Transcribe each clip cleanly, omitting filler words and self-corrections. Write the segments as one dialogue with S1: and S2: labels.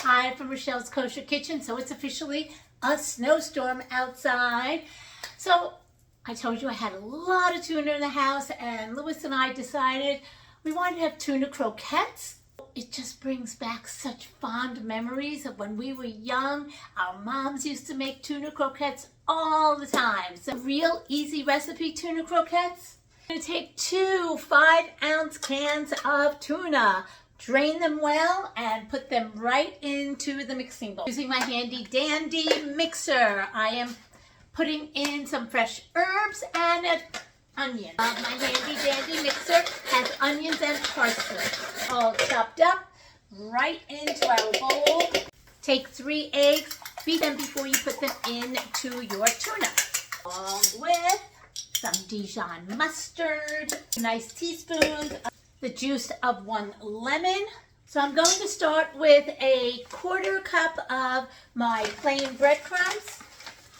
S1: Hi from Rochelle's Kosher Kitchen. So it's officially a snowstorm outside. So I told you I had a lot of tuna in the house, and Louis and I decided we wanted to have tuna croquettes. It just brings back such fond memories of when we were young. Our moms used to make tuna croquettes all the time. So real easy recipe tuna croquettes. I'm going to take 2 5-ounce cans of tuna, drain them well, and put them right into the mixing bowl. Using my handy dandy mixer, I am putting in some fresh herbs and an onion. My handy dandy mixer has onions and parsley all chopped up right into our bowl. Take 3 eggs, beat them before you put them into your tuna, along with some Dijon mustard, nice teaspoons, the juice of 1 lemon. So I'm going to start with a 1/4 cup of my plain breadcrumbs,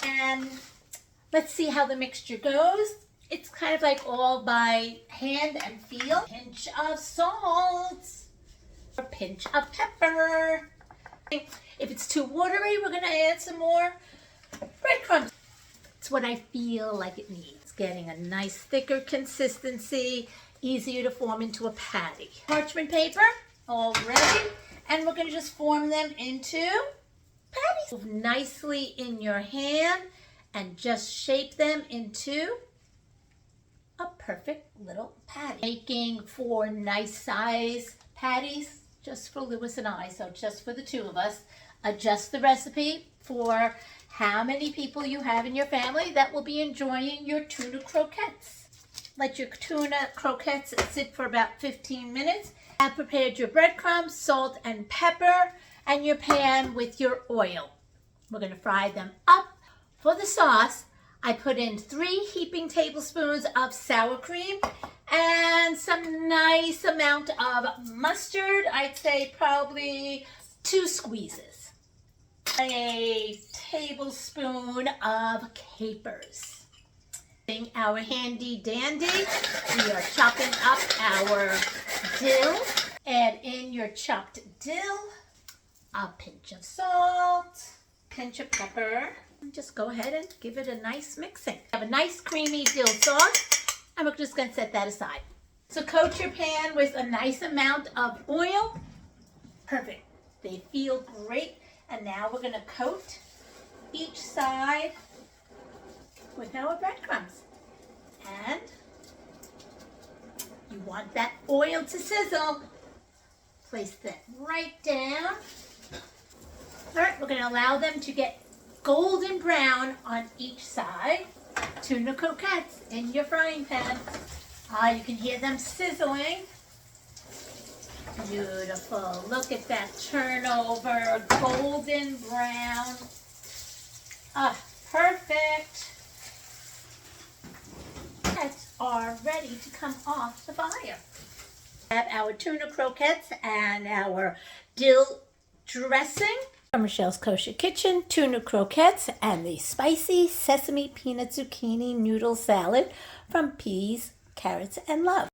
S1: and let's see how the mixture goes. It's kind of like all by hand and feel. Pinch of salt, a pinch of pepper. If it's too watery, we're going to add some more breadcrumbs. It's what I feel like it needs. Getting a nice thicker consistency, easier to form into a patty. Parchment paper, all ready, and we're going to just form them into patties. Move nicely in your hand and just shape them into a perfect little patty. Making 4 nice size patties just for Louis and I, so just for the 2 of us. Adjust the recipe for how many people you have in your family that will be enjoying your tuna croquettes. Let your tuna croquettes sit for about 15 minutes. Have prepared your breadcrumbs, salt and pepper, and your pan with your oil. We're going to fry them up. For the sauce, I put in 3 heaping tablespoons of sour cream and some nice amount of mustard. I'd say probably 2 squeezes. A tablespoon of capers. Our handy dandy, we are chopping up our dill. Add in your chopped dill, a pinch of salt, pinch of pepper. And just go ahead and give it a nice mixing. Have a nice creamy dill sauce, and we're just going to set that aside. So coat your pan with a nice amount of oil. Perfect. They feel great. And now we're going to coat each side with our breadcrumbs. And you want that oil to sizzle. Place them right down. All right, we're going to allow them to get golden brown on each side. Tuna croquettes in your frying pan. You can hear them sizzling. Beautiful. Look at that turnover, golden brown. Perfect. Croquettes are ready to come off the fire. We have our tuna croquettes and our dill dressing from Rochelle's Kosher Kitchen, tuna croquettes, and the spicy sesame peanut zucchini noodle salad from Peas, Carrots, and Love.